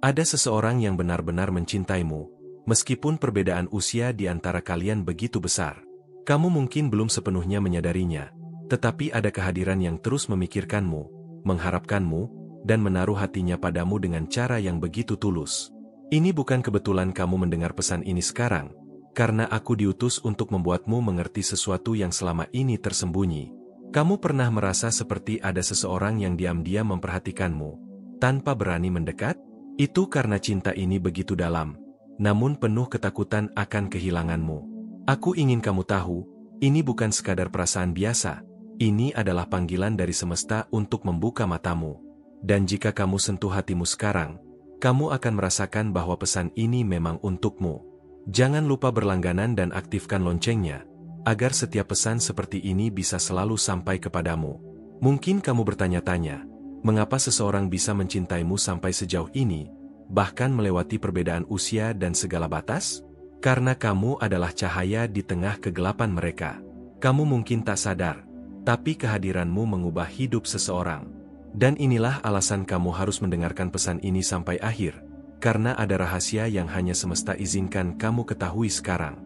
Ada seseorang yang benar-benar mencintaimu, meskipun perbedaan usia di antara kalian begitu besar. Kamu mungkin belum sepenuhnya menyadarinya, tetapi ada kehadiran yang terus memikirkanmu, mengharapkanmu, dan menaruh hatinya padamu dengan cara yang begitu tulus. Ini bukan kebetulan kamu mendengar pesan ini sekarang, karena aku diutus untuk membuatmu mengerti sesuatu yang selama ini tersembunyi. Kamu pernah merasa seperti ada seseorang yang diam-diam memperhatikanmu, tanpa berani mendekat? Itu karena cinta ini begitu dalam, namun penuh ketakutan akan kehilanganmu. Aku ingin kamu tahu, ini bukan sekadar perasaan biasa, ini adalah panggilan dari semesta untuk membuka matamu. Dan jika kamu sentuh hatimu sekarang, kamu akan merasakan bahwa pesan ini memang untukmu. Jangan lupa berlangganan dan aktifkan loncengnya, agar setiap pesan seperti ini bisa selalu sampai kepadamu. Mungkin kamu bertanya-tanya, mengapa seseorang bisa mencintaimu sampai sejauh ini, bahkan melewati perbedaan usia dan segala batas? Karena kamu adalah cahaya di tengah kegelapan mereka. Kamu mungkin tak sadar, tapi kehadiranmu mengubah hidup seseorang. Dan inilah alasan kamu harus mendengarkan pesan ini sampai akhir, karena ada rahasia yang hanya semesta izinkan kamu ketahui sekarang.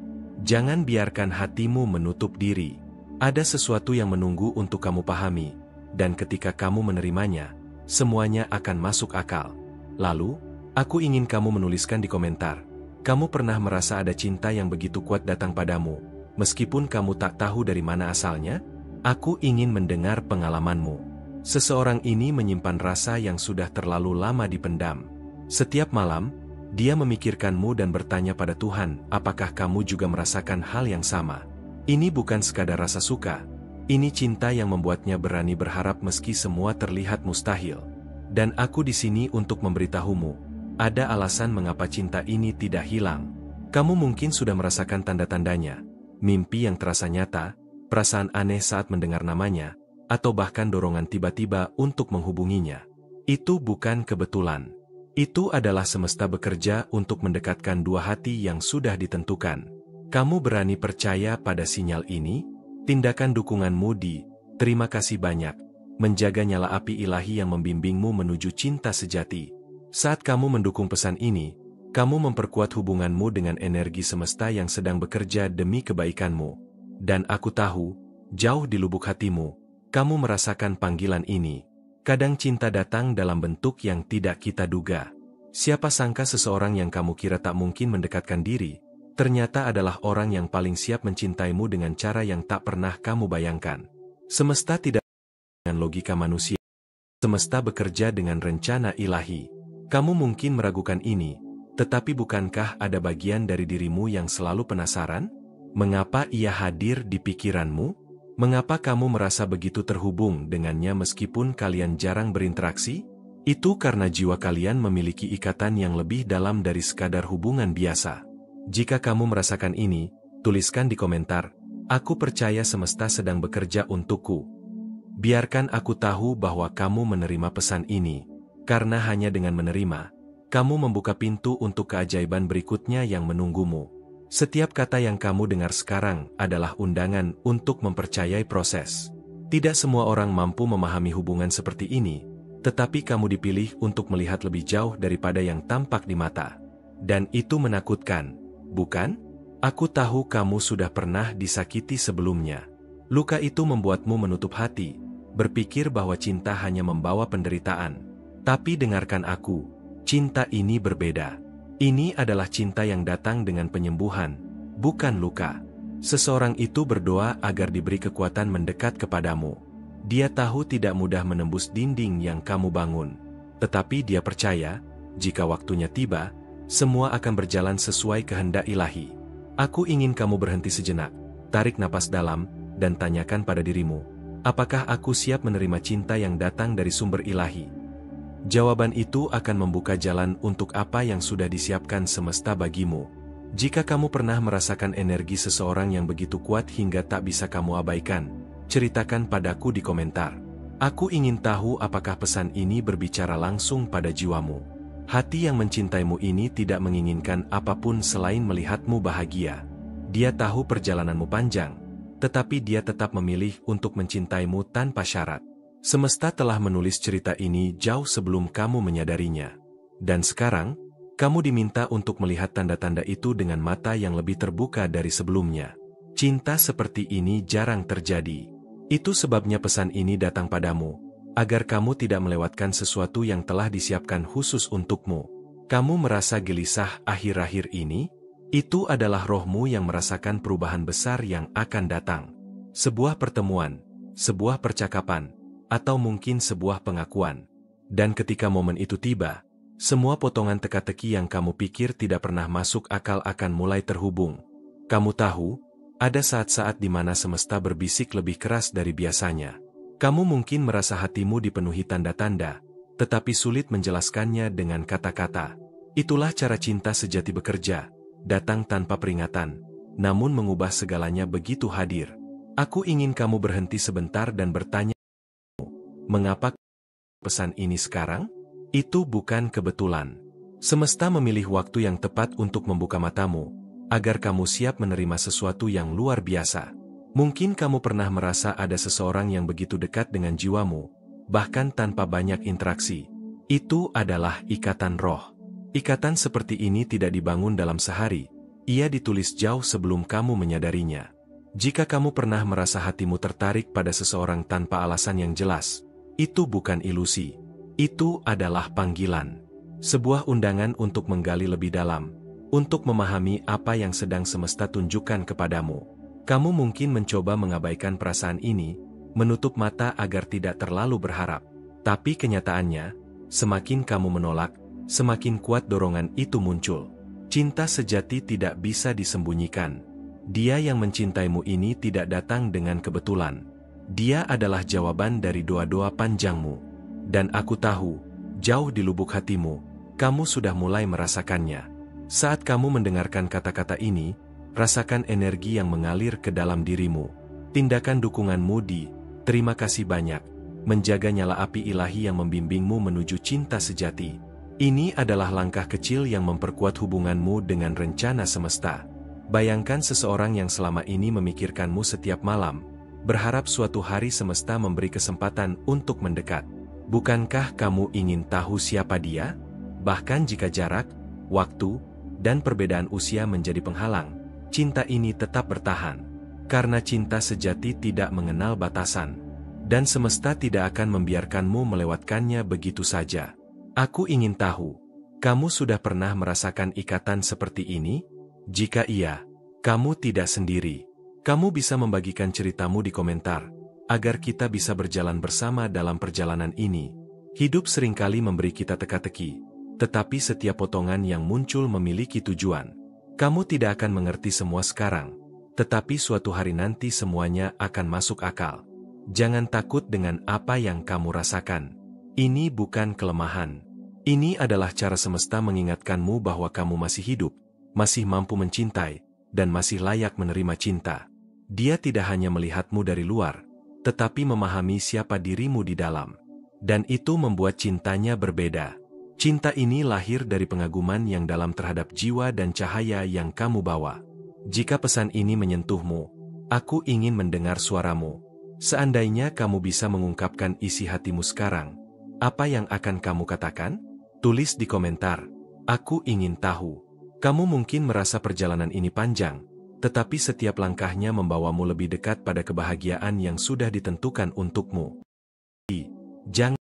Jangan biarkan hatimu menutup diri. Ada sesuatu yang menunggu untuk kamu pahami, dan ketika kamu menerimanya, semuanya akan masuk akal. Lalu, aku ingin kamu menuliskan di komentar, kamu pernah merasa ada cinta yang begitu kuat datang padamu, meskipun kamu tak tahu dari mana asalnya? Aku ingin mendengar pengalamanmu. Seseorang ini menyimpan rasa yang sudah terlalu lama dipendam. Setiap malam, dia memikirkanmu dan bertanya pada Tuhan, apakah kamu juga merasakan hal yang sama? Ini bukan sekadar rasa suka. Ini cinta yang membuatnya berani berharap meski semua terlihat mustahil. Dan aku di sini untuk memberitahumu, ada alasan mengapa cinta ini tidak hilang. Kamu mungkin sudah merasakan tanda-tandanya, mimpi yang terasa nyata, perasaan aneh saat mendengar namanya, atau bahkan dorongan tiba-tiba untuk menghubunginya. Itu bukan kebetulan. Itu adalah semesta bekerja untuk mendekatkan dua hati yang sudah ditentukan. Kamu berani percaya pada sinyal ini? Tindakan dukunganmu di "Terima kasih banyak" menjaga nyala api ilahi yang membimbingmu menuju cinta sejati. Saat kamu mendukung pesan ini, kamu memperkuat hubunganmu dengan energi semesta yang sedang bekerja demi kebaikanmu. Dan aku tahu, jauh di lubuk hatimu, kamu merasakan panggilan ini. Kadang cinta datang dalam bentuk yang tidak kita duga. Siapa sangka seseorang yang kamu kira tak mungkin mendekatkan diri, ternyata adalah orang yang paling siap mencintaimu dengan cara yang tak pernah kamu bayangkan. Semesta tidak dengan logika manusia. Semesta bekerja dengan rencana ilahi. Kamu mungkin meragukan ini, tetapi bukankah ada bagian dari dirimu yang selalu penasaran? Mengapa ia hadir di pikiranmu? Mengapa kamu merasa begitu terhubung dengannya meskipun kalian jarang berinteraksi? Itu karena jiwa kalian memiliki ikatan yang lebih dalam dari sekadar hubungan biasa. Jika kamu merasakan ini, tuliskan di komentar, "Aku percaya semesta sedang bekerja untukku." Biarkan aku tahu bahwa kamu menerima pesan ini, karena hanya dengan menerima, kamu membuka pintu untuk keajaiban berikutnya yang menunggumu. Setiap kata yang kamu dengar sekarang adalah undangan untuk mempercayai proses. Tidak semua orang mampu memahami hubungan seperti ini, tetapi kamu dipilih untuk melihat lebih jauh daripada yang tampak di mata. Dan itu menakutkan, bukan? Aku tahu kamu sudah pernah disakiti sebelumnya. Luka itu membuatmu menutup hati, berpikir bahwa cinta hanya membawa penderitaan. Tapi dengarkan aku, cinta ini berbeda. Ini adalah cinta yang datang dengan penyembuhan, bukan luka. Seseorang itu berdoa agar diberi kekuatan mendekat kepadamu. Dia tahu tidak mudah menembus dinding yang kamu bangun. Tetapi dia percaya, jika waktunya tiba, semua akan berjalan sesuai kehendak ilahi. Aku ingin kamu berhenti sejenak, tarik napas dalam, dan tanyakan pada dirimu, apakah aku siap menerima cinta yang datang dari sumber ilahi? Jawaban itu akan membuka jalan untuk apa yang sudah disiapkan semesta bagimu. Jika kamu pernah merasakan energi seseorang yang begitu kuat hingga tak bisa kamu abaikan, ceritakan padaku di komentar. Aku ingin tahu apakah pesan ini berbicara langsung pada jiwamu. Hati yang mencintaimu ini tidak menginginkan apapun selain melihatmu bahagia. Dia tahu perjalananmu panjang, tetapi dia tetap memilih untuk mencintaimu tanpa syarat. Semesta telah menulis cerita ini jauh sebelum kamu menyadarinya. Dan sekarang, kamu diminta untuk melihat tanda-tanda itu dengan mata yang lebih terbuka dari sebelumnya. Cinta seperti ini jarang terjadi. Itu sebabnya pesan ini datang padamu, agar kamu tidak melewatkan sesuatu yang telah disiapkan khusus untukmu. Kamu merasa gelisah akhir-akhir ini? Itu adalah rohmu yang merasakan perubahan besar yang akan datang. Sebuah pertemuan, sebuah percakapan, atau mungkin sebuah pengakuan. Dan ketika momen itu tiba, semua potongan teka-teki yang kamu pikir tidak pernah masuk akal akan mulai terhubung. Kamu tahu, ada saat-saat di mana semesta berbisik lebih keras dari biasanya. Kamu mungkin merasa hatimu dipenuhi tanda-tanda, tetapi sulit menjelaskannya dengan kata-kata. Itulah cara cinta sejati bekerja, datang tanpa peringatan, namun mengubah segalanya begitu hadir. Aku ingin kamu berhenti sebentar dan bertanya, mengapa pesan ini sekarang? Itu bukan kebetulan. Semesta memilih waktu yang tepat untuk membuka matamu, agar kamu siap menerima sesuatu yang luar biasa. Mungkin kamu pernah merasa ada seseorang yang begitu dekat dengan jiwamu, bahkan tanpa banyak interaksi. Itu adalah ikatan roh. Ikatan seperti ini tidak dibangun dalam sehari, ia ditulis jauh sebelum kamu menyadarinya. Jika kamu pernah merasa hatimu tertarik pada seseorang tanpa alasan yang jelas, itu bukan ilusi. Itu adalah panggilan. Sebuah undangan untuk menggali lebih dalam, untuk memahami apa yang sedang semesta tunjukkan kepadamu. Kamu mungkin mencoba mengabaikan perasaan ini, menutup mata agar tidak terlalu berharap. Tapi kenyataannya, semakin kamu menolak, semakin kuat dorongan itu muncul. Cinta sejati tidak bisa disembunyikan. Dia yang mencintaimu ini tidak datang dengan kebetulan. Dia adalah jawaban dari doa-doa panjangmu. Dan aku tahu, jauh di lubuk hatimu, kamu sudah mulai merasakannya. Saat kamu mendengarkan kata-kata ini, rasakan energi yang mengalir ke dalam dirimu. Tindakan dukunganmu di, terima kasih banyak, menjaga nyala api ilahi yang membimbingmu menuju cinta sejati. Ini adalah langkah kecil yang memperkuat hubunganmu dengan rencana semesta. Bayangkan seseorang yang selama ini memikirkanmu setiap malam, berharap suatu hari semesta memberi kesempatan untuk mendekat. Bukankah kamu ingin tahu siapa dia? Bahkan jika jarak, waktu, dan perbedaan usia menjadi penghalang, cinta ini tetap bertahan. Karena cinta sejati tidak mengenal batasan. Dan semesta tidak akan membiarkanmu melewatkannya begitu saja. Aku ingin tahu, kamu sudah pernah merasakan ikatan seperti ini? Jika iya, kamu tidak sendiri. Kamu bisa membagikan ceritamu di komentar, agar kita bisa berjalan bersama dalam perjalanan ini. Hidup seringkali memberi kita teka-teki, tetapi setiap potongan yang muncul memiliki tujuan. Kamu tidak akan mengerti semua sekarang, tetapi suatu hari nanti semuanya akan masuk akal. Jangan takut dengan apa yang kamu rasakan. Ini bukan kelemahan. Ini adalah cara semesta mengingatkanmu bahwa kamu masih hidup, masih mampu mencintai, dan masih layak menerima cinta. Dia tidak hanya melihatmu dari luar, tetapi memahami siapa dirimu di dalam. Dan itu membuat cintanya berbeda. Cinta ini lahir dari pengaguman yang dalam terhadap jiwa dan cahaya yang kamu bawa. Jika pesan ini menyentuhmu, aku ingin mendengar suaramu. Seandainya kamu bisa mengungkapkan isi hatimu sekarang, apa yang akan kamu katakan? Tulis di komentar. Aku ingin tahu. Kamu mungkin merasa perjalanan ini panjang, tetapi setiap langkahnya membawamu lebih dekat pada kebahagiaan yang sudah ditentukan untukmu. Jangan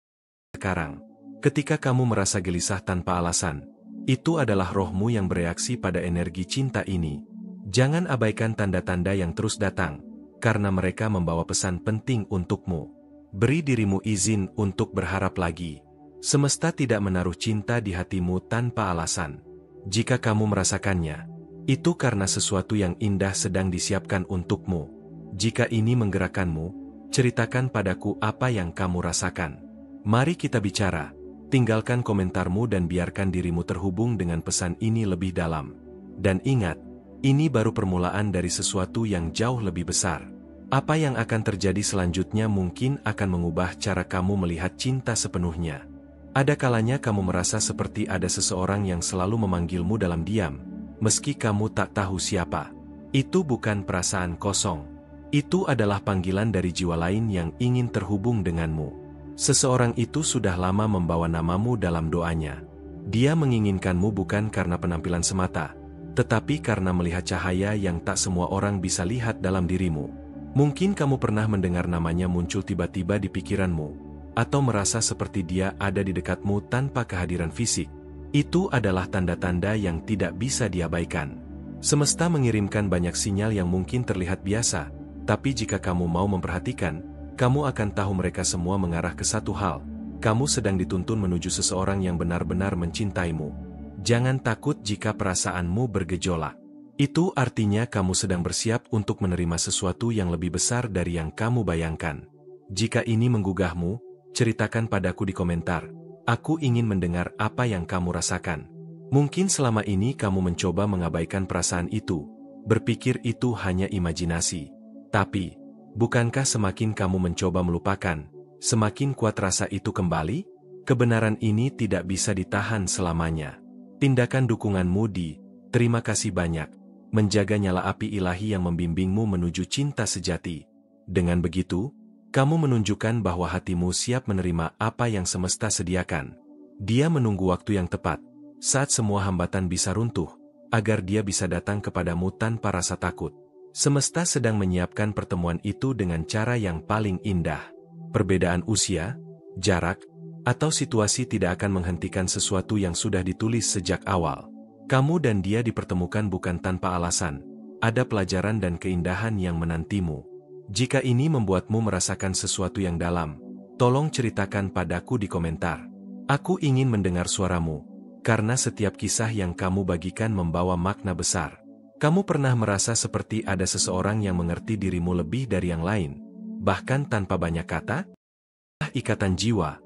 sekarang. Ketika kamu merasa gelisah tanpa alasan, itu adalah rohmu yang bereaksi pada energi cinta ini. Jangan abaikan tanda-tanda yang terus datang, karena mereka membawa pesan penting untukmu. Beri dirimu izin untuk berharap lagi. Semesta tidak menaruh cinta di hatimu tanpa alasan. Jika kamu merasakannya, itu karena sesuatu yang indah sedang disiapkan untukmu. Jika ini menggerakkanmu, ceritakan padaku apa yang kamu rasakan. Mari kita bicara. Tinggalkan komentarmu dan biarkan dirimu terhubung dengan pesan ini lebih dalam. Dan ingat, ini baru permulaan dari sesuatu yang jauh lebih besar. Apa yang akan terjadi selanjutnya mungkin akan mengubah cara kamu melihat cinta sepenuhnya. Ada kalanya kamu merasa seperti ada seseorang yang selalu memanggilmu dalam diam, meski kamu tak tahu siapa. Itu bukan perasaan kosong. Itu adalah panggilan dari jiwa lain yang ingin terhubung denganmu. Seseorang itu sudah lama membawa namamu dalam doanya. Dia menginginkanmu bukan karena penampilan semata, tetapi karena melihat cahaya yang tak semua orang bisa lihat dalam dirimu. Mungkin kamu pernah mendengar namanya muncul tiba-tiba di pikiranmu, atau merasa seperti dia ada di dekatmu tanpa kehadiran fisik. Itu adalah tanda-tanda yang tidak bisa diabaikan. Semesta mengirimkan banyak sinyal yang mungkin terlihat biasa, tapi jika kamu mau memperhatikan, kamu akan tahu mereka semua mengarah ke satu hal. Kamu sedang dituntun menuju seseorang yang benar-benar mencintaimu. Jangan takut jika perasaanmu bergejolak. Itu artinya kamu sedang bersiap untuk menerima sesuatu yang lebih besar dari yang kamu bayangkan. Jika ini menggugahmu, ceritakan padaku di komentar. Aku ingin mendengar apa yang kamu rasakan. Mungkin selama ini kamu mencoba mengabaikan perasaan itu, berpikir itu hanya imajinasi. Tapi, bukankah semakin kamu mencoba melupakan, semakin kuat rasa itu kembali? Kebenaran ini tidak bisa ditahan selamanya. Tindakan dukunganmu di "Terima kasih banyak" menjaga nyala api ilahi yang membimbingmu menuju cinta sejati. Dengan begitu, kamu menunjukkan bahwa hatimu siap menerima apa yang semesta sediakan. Dia menunggu waktu yang tepat, saat semua hambatan bisa runtuh, agar dia bisa datang kepadamu tanpa rasa takut. Semesta sedang menyiapkan pertemuan itu dengan cara yang paling indah. Perbedaan usia, jarak, atau situasi tidak akan menghentikan sesuatu yang sudah ditulis sejak awal. Kamu dan dia dipertemukan bukan tanpa alasan. Ada pelajaran dan keindahan yang menantimu. Jika ini membuatmu merasakan sesuatu yang dalam, tolong ceritakan padaku di komentar. Aku ingin mendengar suaramu, karena setiap kisah yang kamu bagikan membawa makna besar. Kamu pernah merasa seperti ada seseorang yang mengerti dirimu lebih dari yang lain, bahkan tanpa banyak kata? Ikatan jiwa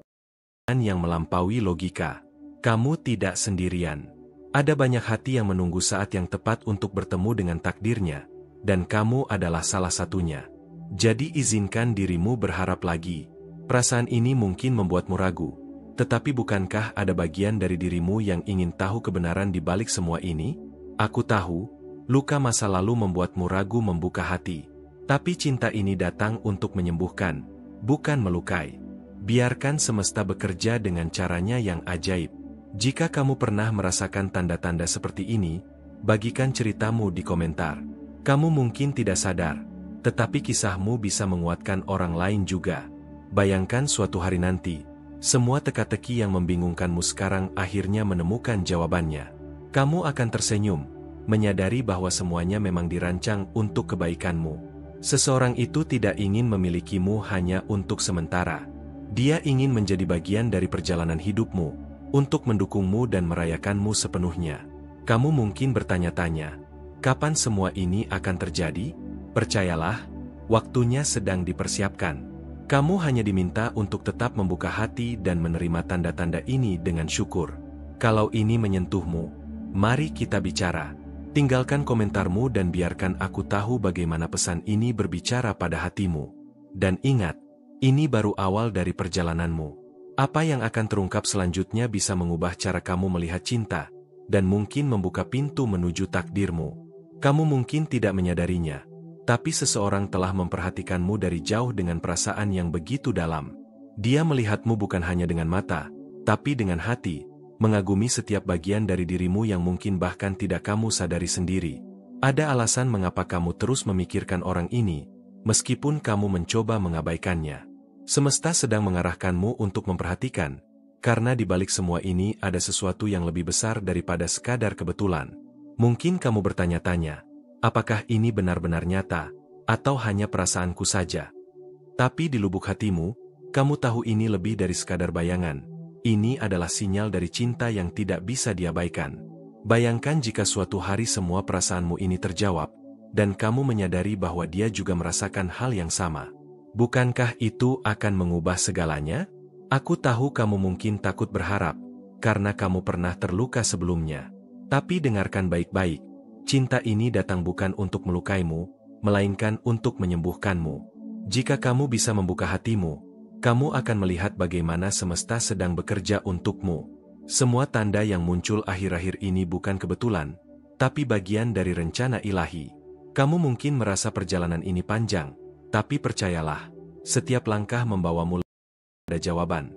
yang melampaui logika. Kamu tidak sendirian. Ada banyak hati yang menunggu saat yang tepat untuk bertemu dengan takdirnya, dan kamu adalah salah satunya. Jadi izinkan dirimu berharap lagi. Perasaan ini mungkin membuatmu ragu, tetapi bukankah ada bagian dari dirimu yang ingin tahu kebenaran di balik semua ini? Aku tahu, luka masa lalu membuatmu ragu membuka hati. Tapi cinta ini datang untuk menyembuhkan, bukan melukai. Biarkan semesta bekerja dengan caranya yang ajaib. Jika kamu pernah merasakan tanda-tanda seperti ini, bagikan ceritamu di komentar. Kamu mungkin tidak sadar, tetapi kisahmu bisa menguatkan orang lain juga. Bayangkan suatu hari nanti, semua teka-teki yang membingungkanmu sekarang akhirnya menemukan jawabannya. Kamu akan tersenyum, menyadari bahwa semuanya memang dirancang untuk kebaikanmu. Seseorang itu tidak ingin memilikimu hanya untuk sementara. Dia ingin menjadi bagian dari perjalanan hidupmu, untuk mendukungmu dan merayakanmu sepenuhnya. Kamu mungkin bertanya-tanya, kapan semua ini akan terjadi? Percayalah, waktunya sedang dipersiapkan. Kamu hanya diminta untuk tetap membuka hati dan menerima tanda-tanda ini dengan syukur. Kalau ini menyentuhmu, mari kita bicara. Tinggalkan komentarmu dan biarkan aku tahu bagaimana pesan ini berbicara pada hatimu. Dan ingat, ini baru awal dari perjalananmu. Apa yang akan terungkap selanjutnya bisa mengubah cara kamu melihat cinta, dan mungkin membuka pintu menuju takdirmu. Kamu mungkin tidak menyadarinya, tapi seseorang telah memperhatikanmu dari jauh dengan perasaan yang begitu dalam. Dia melihatmu bukan hanya dengan mata, tapi dengan hati, mengagumi setiap bagian dari dirimu yang mungkin bahkan tidak kamu sadari sendiri. Ada alasan mengapa kamu terus memikirkan orang ini, meskipun kamu mencoba mengabaikannya. Semesta sedang mengarahkanmu untuk memperhatikan, karena di balik semua ini ada sesuatu yang lebih besar daripada sekadar kebetulan. Mungkin kamu bertanya-tanya, apakah ini benar-benar nyata, atau hanya perasaanku saja? Tapi di lubuk hatimu, kamu tahu ini lebih dari sekadar bayangan. Ini adalah sinyal dari cinta yang tidak bisa diabaikan. Bayangkan jika suatu hari semua perasaanmu ini terjawab, dan kamu menyadari bahwa dia juga merasakan hal yang sama. Bukankah itu akan mengubah segalanya? Aku tahu kamu mungkin takut berharap, karena kamu pernah terluka sebelumnya. Tapi dengarkan baik-baik, cinta ini datang bukan untuk melukaimu, melainkan untuk menyembuhkanmu. Jika kamu bisa membuka hatimu, kamu akan melihat bagaimana semesta sedang bekerja untukmu. Semua tanda yang muncul akhir-akhir ini bukan kebetulan, tapi bagian dari rencana ilahi. Kamu mungkin merasa perjalanan ini panjang, tapi percayalah, setiap langkah membawamu pada jawaban.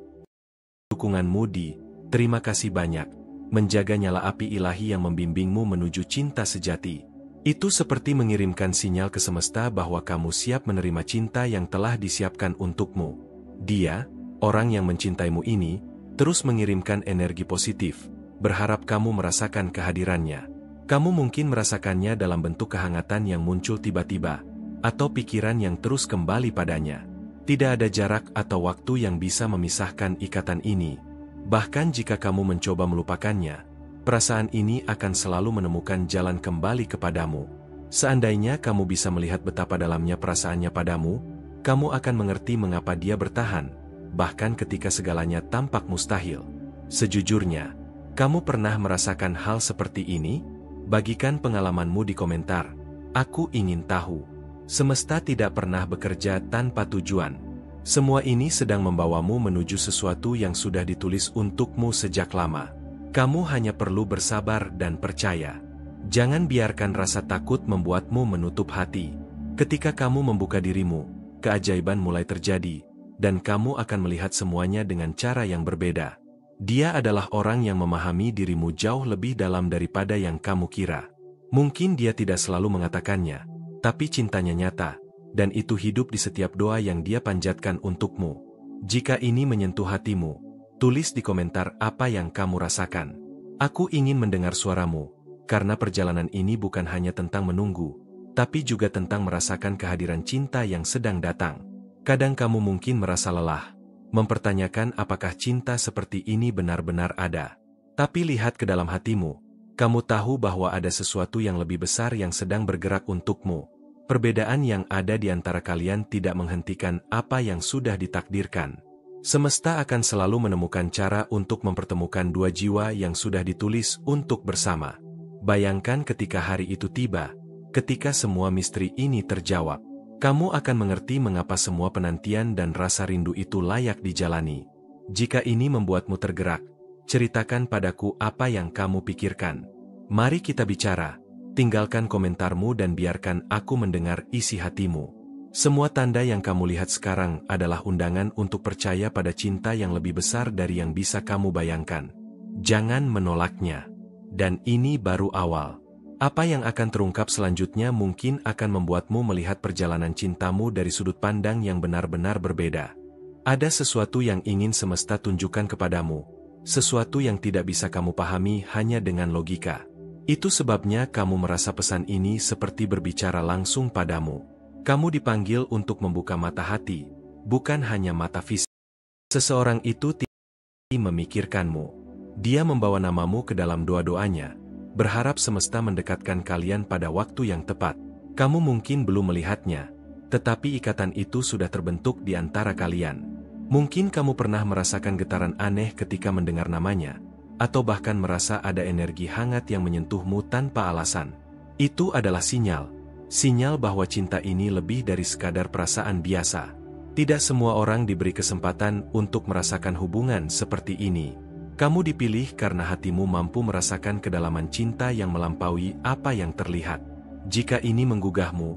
Dukunganmu di "Terima kasih banyak" menjaga nyala api ilahi yang membimbingmu menuju cinta sejati. Itu seperti mengirimkan sinyal ke semesta bahwa kamu siap menerima cinta yang telah disiapkan untukmu. Dia, orang yang mencintaimu ini, terus mengirimkan energi positif, berharap kamu merasakan kehadirannya. Kamu mungkin merasakannya dalam bentuk kehangatan yang muncul tiba-tiba, atau pikiran yang terus kembali padanya. Tidak ada jarak atau waktu yang bisa memisahkan ikatan ini. Bahkan jika kamu mencoba melupakannya, perasaan ini akan selalu menemukan jalan kembali kepadamu. Seandainya kamu bisa melihat betapa dalamnya perasaannya padamu, kamu akan mengerti mengapa dia bertahan, bahkan ketika segalanya tampak mustahil. Sejujurnya, kamu pernah merasakan hal seperti ini? Bagikan pengalamanmu di komentar. Aku ingin tahu. Semesta tidak pernah bekerja tanpa tujuan. Semua ini sedang membawamu menuju sesuatu yang sudah ditulis untukmu sejak lama. Kamu hanya perlu bersabar dan percaya. Jangan biarkan rasa takut membuatmu menutup hati. Ketika kamu membuka dirimu, keajaiban mulai terjadi, dan kamu akan melihat semuanya dengan cara yang berbeda. Dia adalah orang yang memahami dirimu jauh lebih dalam daripada yang kamu kira. Mungkin dia tidak selalu mengatakannya, tapi cintanya nyata, dan itu hidup di setiap doa yang dia panjatkan untukmu. Jika ini menyentuh hatimu, tulis di komentar apa yang kamu rasakan. Aku ingin mendengar suaramu, karena perjalanan ini bukan hanya tentang menunggu, tapi juga tentang merasakan kehadiran cinta yang sedang datang. Kadang kamu mungkin merasa lelah, mempertanyakan apakah cinta seperti ini benar-benar ada. Tapi lihat ke dalam hatimu, kamu tahu bahwa ada sesuatu yang lebih besar yang sedang bergerak untukmu. Perbedaan yang ada di antara kalian tidak menghentikan apa yang sudah ditakdirkan. Semesta akan selalu menemukan cara untuk mempertemukan dua jiwa yang sudah ditulis untuk bersama. Bayangkan ketika hari itu tiba, ketika semua misteri ini terjawab. Kamu akan mengerti mengapa semua penantian dan rasa rindu itu layak dijalani. Jika ini membuatmu tergerak, ceritakan padaku apa yang kamu pikirkan. Mari kita bicara, tinggalkan komentarmu dan biarkan aku mendengar isi hatimu. Semua tanda yang kamu lihat sekarang adalah undangan untuk percaya pada cinta yang lebih besar dari yang bisa kamu bayangkan. Jangan menolaknya. Dan ini baru awal. Apa yang akan terungkap selanjutnya mungkin akan membuatmu melihat perjalanan cintamu dari sudut pandang yang benar-benar berbeda. Ada sesuatu yang ingin semesta tunjukkan kepadamu. Sesuatu yang tidak bisa kamu pahami hanya dengan logika. Itu sebabnya kamu merasa pesan ini seperti berbicara langsung padamu. Kamu dipanggil untuk membuka mata hati, bukan hanya mata fisik. Seseorang itu tidak memikirkanmu. Dia membawa namamu ke dalam doa-doanya, berharap semesta mendekatkan kalian pada waktu yang tepat. Kamu mungkin belum melihatnya, tetapi ikatan itu sudah terbentuk di antara kalian. Mungkin kamu pernah merasakan getaran aneh ketika mendengar namanya, atau bahkan merasa ada energi hangat yang menyentuhmu tanpa alasan. Itu adalah sinyal bahwa cinta ini lebih dari sekadar perasaan biasa. Tidak semua orang diberi kesempatan untuk merasakan hubungan seperti ini. Kamu dipilih karena hatimu mampu merasakan kedalaman cinta yang melampaui apa yang terlihat. Jika ini menggugahmu,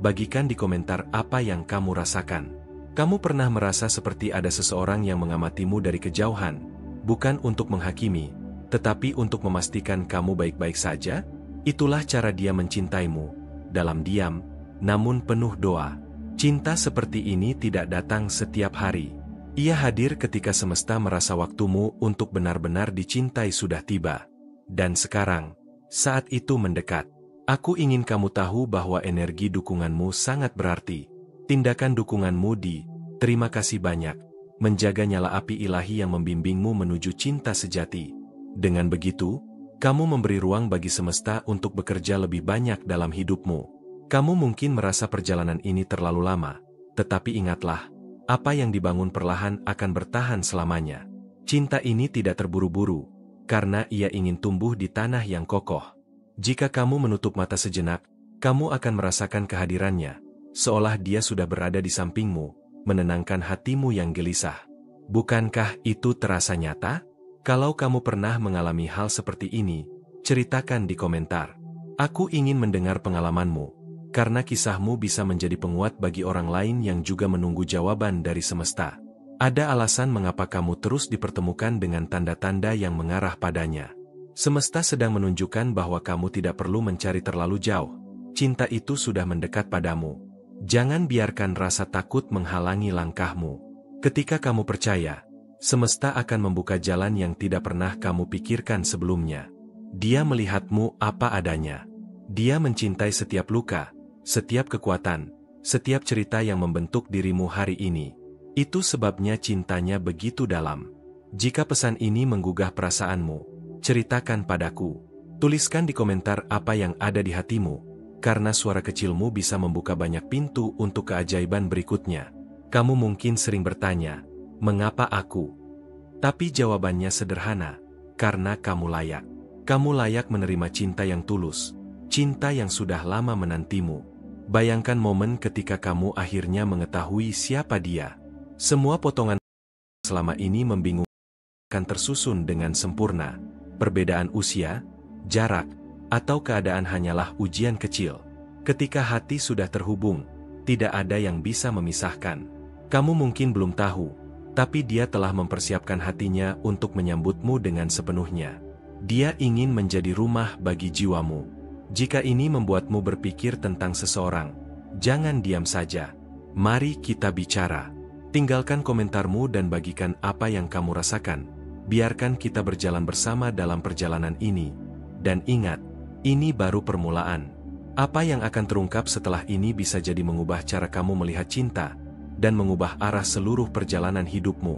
bagikan di komentar apa yang kamu rasakan. Kamu pernah merasa seperti ada seseorang yang mengamatimu dari kejauhan, bukan untuk menghakimi, tetapi untuk memastikan kamu baik-baik saja? Itulah cara dia mencintaimu, dalam diam, namun penuh doa. Cinta seperti ini tidak datang setiap hari. Ia hadir ketika semesta merasa waktumu untuk benar-benar dicintai sudah tiba. Dan sekarang, saat itu mendekat. Aku ingin kamu tahu bahwa energi dukunganmu sangat berarti. Tindakan dukunganmu terima kasih banyak, menjaga nyala api ilahi yang membimbingmu menuju cinta sejati. Dengan begitu, kamu memberi ruang bagi semesta untuk bekerja lebih banyak dalam hidupmu. Kamu mungkin merasa perjalanan ini terlalu lama, tetapi ingatlah, apa yang dibangun perlahan akan bertahan selamanya. Cinta ini tidak terburu-buru, karena ia ingin tumbuh di tanah yang kokoh. Jika kamu menutup mata sejenak, kamu akan merasakan kehadirannya, seolah dia sudah berada di sampingmu, menenangkan hatimu yang gelisah. Bukankah itu terasa nyata? Kalau kamu pernah mengalami hal seperti ini, ceritakan di komentar. Aku ingin mendengar pengalamanmu, karena kisahmu bisa menjadi penguat bagi orang lain yang juga menunggu jawaban dari semesta. Ada alasan mengapa kamu terus dipertemukan dengan tanda-tanda yang mengarah padanya. Semesta sedang menunjukkan bahwa kamu tidak perlu mencari terlalu jauh. Cinta itu sudah mendekat padamu. Jangan biarkan rasa takut menghalangi langkahmu. Ketika kamu percaya, semesta akan membuka jalan yang tidak pernah kamu pikirkan sebelumnya. Dia melihatmu apa adanya. Dia mencintai setiap luka, setiap kekuatan, setiap cerita yang membentuk dirimu hari ini. Itu sebabnya cintanya begitu dalam. Jika pesan ini menggugah perasaanmu, ceritakan padaku. Tuliskan di komentar apa yang ada di hatimu, karena suara kecilmu bisa membuka banyak pintu untuk keajaiban berikutnya. Kamu mungkin sering bertanya, mengapa aku? Tapi jawabannya sederhana, karena kamu layak. Kamu layak menerima cinta yang tulus, cinta yang sudah lama menantimu. Bayangkan momen ketika kamu akhirnya mengetahui siapa dia. Semua potongan selama ini membingungkan akan tersusun dengan sempurna. Perbedaan usia, jarak, atau keadaan hanyalah ujian kecil. Ketika hati sudah terhubung, tidak ada yang bisa memisahkan. Kamu mungkin belum tahu, tapi dia telah mempersiapkan hatinya untuk menyambutmu dengan sepenuhnya. Dia ingin menjadi rumah bagi jiwamu. Jika ini membuatmu berpikir tentang seseorang, jangan diam saja. Mari kita bicara. Tinggalkan komentarmu dan bagikan apa yang kamu rasakan. Biarkan kita berjalan bersama dalam perjalanan ini. Dan ingat, ini baru permulaan. Apa yang akan terungkap setelah ini bisa jadi mengubah cara kamu melihat cinta, dan mengubah arah seluruh perjalanan hidupmu.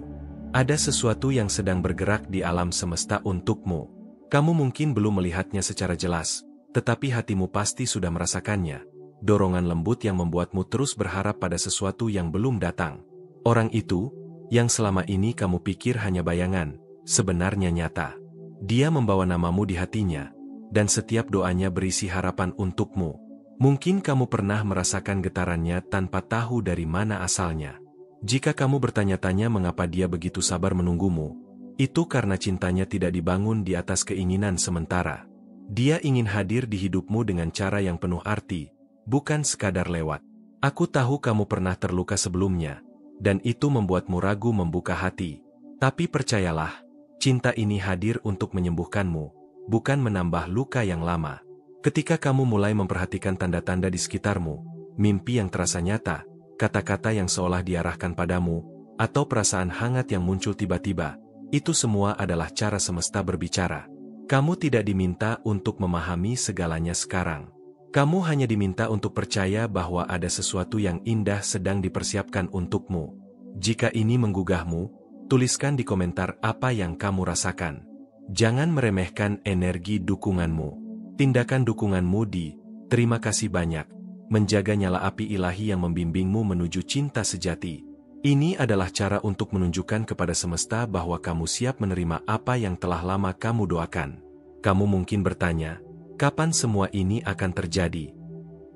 Ada sesuatu yang sedang bergerak di alam semesta untukmu. Kamu mungkin belum melihatnya secara jelas, tetapi hatimu pasti sudah merasakannya. Dorongan lembut yang membuatmu terus berharap pada sesuatu yang belum datang. Orang itu, yang selama ini kamu pikir hanya bayangan, sebenarnya nyata. Dia membawa namamu di hatinya, dan setiap doanya berisi harapan untukmu. Mungkin kamu pernah merasakan getarannya tanpa tahu dari mana asalnya. Jika kamu bertanya-tanya mengapa dia begitu sabar menunggumu, itu karena cintanya tidak dibangun di atas keinginan sementara. Dia ingin hadir di hidupmu dengan cara yang penuh arti, bukan sekadar lewat. Aku tahu kamu pernah terluka sebelumnya, dan itu membuatmu ragu membuka hati. Tapi percayalah, cinta ini hadir untuk menyembuhkanmu, bukan menambah luka yang lama. Ketika kamu mulai memperhatikan tanda-tanda di sekitarmu, mimpi yang terasa nyata, kata-kata yang seolah diarahkan padamu, atau perasaan hangat yang muncul tiba-tiba, itu semua adalah cara semesta berbicara. Kamu tidak diminta untuk memahami segalanya sekarang. Kamu hanya diminta untuk percaya bahwa ada sesuatu yang indah sedang dipersiapkan untukmu. Jika ini menggugahmu, tuliskan di komentar apa yang kamu rasakan. Jangan meremehkan energi dukunganmu. Tindakan dukunganmu di "terima kasih banyak" menjaga nyala api ilahi yang membimbingmu menuju cinta sejati. Ini adalah cara untuk menunjukkan kepada semesta bahwa kamu siap menerima apa yang telah lama kamu doakan. Kamu mungkin bertanya, kapan semua ini akan terjadi?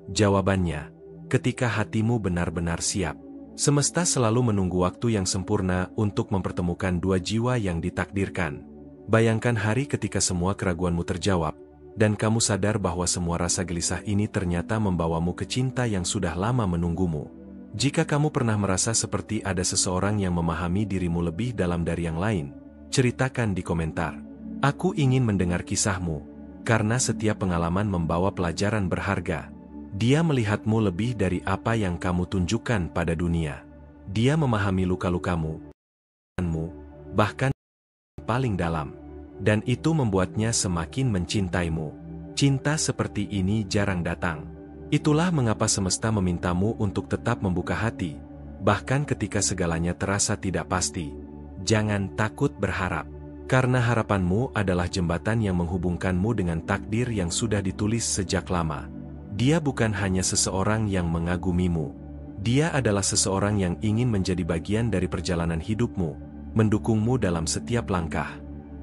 Jawabannya, ketika hatimu benar-benar siap. Semesta selalu menunggu waktu yang sempurna untuk mempertemukan dua jiwa yang ditakdirkan. Bayangkan hari ketika semua keraguanmu terjawab, dan kamu sadar bahwa semua rasa gelisah ini ternyata membawamu ke cinta yang sudah lama menunggumu. Jika kamu pernah merasa seperti ada seseorang yang memahami dirimu lebih dalam dari yang lain, ceritakan di komentar. Aku ingin mendengar kisahmu, karena setiap pengalaman membawa pelajaran berharga. Dia melihatmu lebih dari apa yang kamu tunjukkan pada dunia. Dia memahami luka-lukamu, bahkan paling dalam. Dan itu membuatnya semakin mencintaimu. Cinta seperti ini jarang datang. Itulah mengapa semesta memintamu untuk tetap membuka hati, bahkan ketika segalanya terasa tidak pasti. Jangan takut berharap, karena harapanmu adalah jembatan yang menghubungkanmu dengan takdir yang sudah ditulis sejak lama. Dia bukan hanya seseorang yang mengagumimu. Dia adalah seseorang yang ingin menjadi bagian dari perjalanan hidupmu, mendukungmu dalam setiap langkah.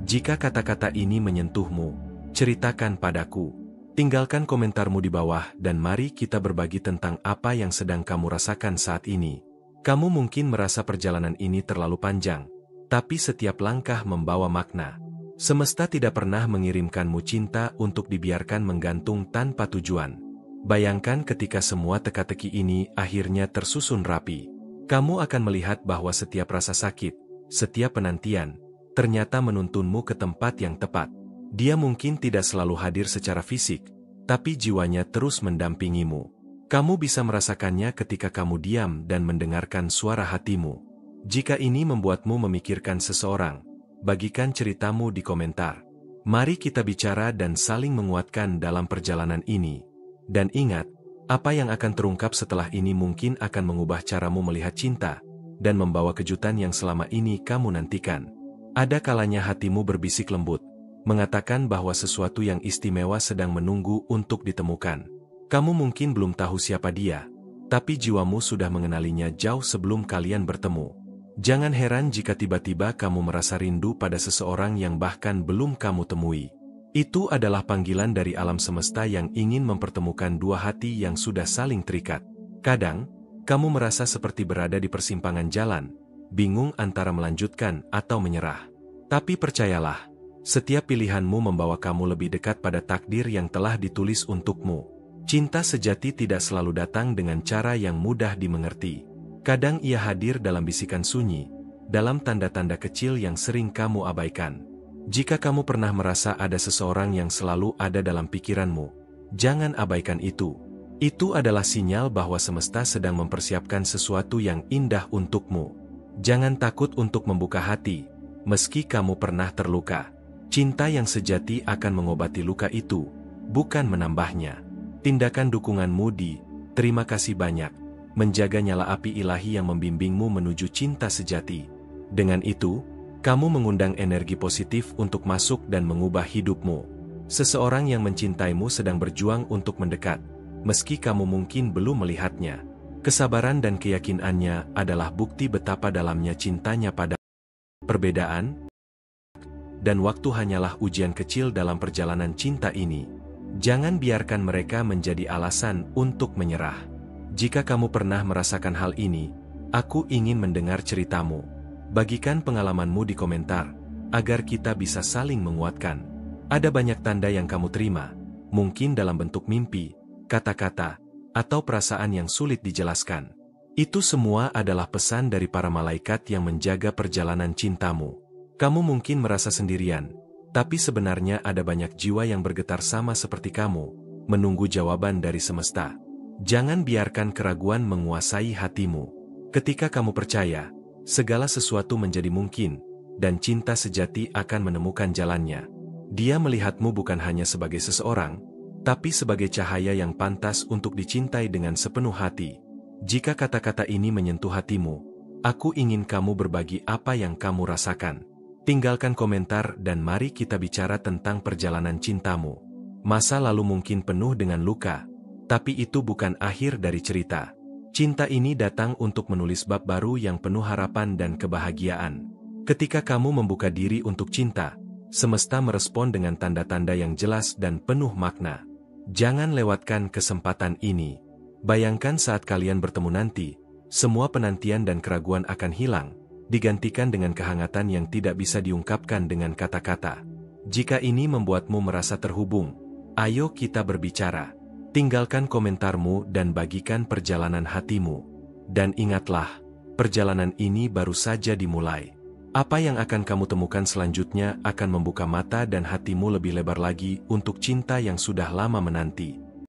Jika kata-kata ini menyentuhmu, ceritakan padaku. Tinggalkan komentarmu di bawah dan mari kita berbagi tentang apa yang sedang kamu rasakan saat ini. Kamu mungkin merasa perjalanan ini terlalu panjang, tapi setiap langkah membawa makna. Semesta tidak pernah mengirimkanmu cinta untuk dibiarkan menggantung tanpa tujuan. Bayangkan ketika semua teka-teki ini akhirnya tersusun rapi. Kamu akan melihat bahwa setiap rasa sakit, setiap penantian, ternyata menuntunmu ke tempat yang tepat. Dia mungkin tidak selalu hadir secara fisik, tapi jiwanya terus mendampingimu. Kamu bisa merasakannya ketika kamu diam dan mendengarkan suara hatimu. Jika ini membuatmu memikirkan seseorang, bagikan ceritamu di komentar. Mari kita bicara dan saling menguatkan dalam perjalanan ini. Dan ingat, apa yang akan terungkap setelah ini mungkin akan mengubah caramu melihat cinta, dan membawa kejutan yang selama ini kamu nantikan. Ada kalanya hatimu berbisik lembut, mengatakan bahwa sesuatu yang istimewa sedang menunggu untuk ditemukan. Kamu mungkin belum tahu siapa dia, tapi jiwamu sudah mengenalinya jauh sebelum kalian bertemu. Jangan heran jika tiba-tiba kamu merasa rindu pada seseorang yang bahkan belum kamu temui. Itu adalah panggilan dari alam semesta yang ingin mempertemukan dua hati yang sudah saling terikat. Kadang, kamu merasa seperti berada di persimpangan jalan, bingung antara melanjutkan atau menyerah. Tapi percayalah, setiap pilihanmu membawa kamu lebih dekat pada takdir yang telah ditulis untukmu. Cinta sejati tidak selalu datang dengan cara yang mudah dimengerti. Kadang ia hadir dalam bisikan sunyi, dalam tanda-tanda kecil yang sering kamu abaikan. Jika kamu pernah merasa ada seseorang yang selalu ada dalam pikiranmu, jangan abaikan itu. Itu adalah sinyal bahwa semesta sedang mempersiapkan sesuatu yang indah untukmu. Jangan takut untuk membuka hati, meski kamu pernah terluka. Cinta yang sejati akan mengobati luka itu, bukan menambahnya. Tindakan dukunganmu di "Terima kasih banyak" menjaga nyala api ilahi yang membimbingmu menuju cinta sejati. Dengan itu, kamu mengundang energi positif untuk masuk dan mengubah hidupmu. Seseorang yang mencintaimu sedang berjuang untuk mendekat, meski kamu mungkin belum melihatnya. Kesabaran dan keyakinannya adalah bukti betapa dalamnya cintanya pada perbedaan, dan waktu hanyalah ujian kecil dalam perjalanan cinta ini. Jangan biarkan mereka menjadi alasan untuk menyerah. Jika kamu pernah merasakan hal ini, aku ingin mendengar ceritamu. Bagikan pengalamanmu di komentar, agar kita bisa saling menguatkan. Ada banyak tanda yang kamu terima, mungkin dalam bentuk mimpi, kata-kata, atau perasaan yang sulit dijelaskan. Itu semua adalah pesan dari para malaikat yang menjaga perjalanan cintamu. Kamu mungkin merasa sendirian, tapi sebenarnya ada banyak jiwa yang bergetar sama seperti kamu, menunggu jawaban dari semesta. Jangan biarkan keraguan menguasai hatimu. Ketika kamu percaya, segala sesuatu menjadi mungkin, dan cinta sejati akan menemukan jalannya. Dia melihatmu bukan hanya sebagai seseorang, tapi sebagai cahaya yang pantas untuk dicintai dengan sepenuh hati. Jika kata-kata ini menyentuh hatimu, aku ingin kamu berbagi apa yang kamu rasakan. Tinggalkan komentar dan mari kita bicara tentang perjalanan cintamu. Masa lalu mungkin penuh dengan luka, tapi itu bukan akhir dari cerita. Cinta ini datang untuk menulis bab baru yang penuh harapan dan kebahagiaan. Ketika kamu membuka diri untuk cinta, semesta merespon dengan tanda-tanda yang jelas dan penuh makna. Jangan lewatkan kesempatan ini. Bayangkan saat kalian bertemu nanti, semua penantian dan keraguan akan hilang, digantikan dengan kehangatan yang tidak bisa diungkapkan dengan kata-kata. Jika ini membuatmu merasa terhubung, ayo kita berbicara. Tinggalkan komentarmu dan bagikan perjalanan hatimu. Dan ingatlah, perjalanan ini baru saja dimulai. Apa yang akan kamu temukan selanjutnya akan membuka mata dan hatimu lebih lebar lagi untuk cinta yang sudah lama menanti.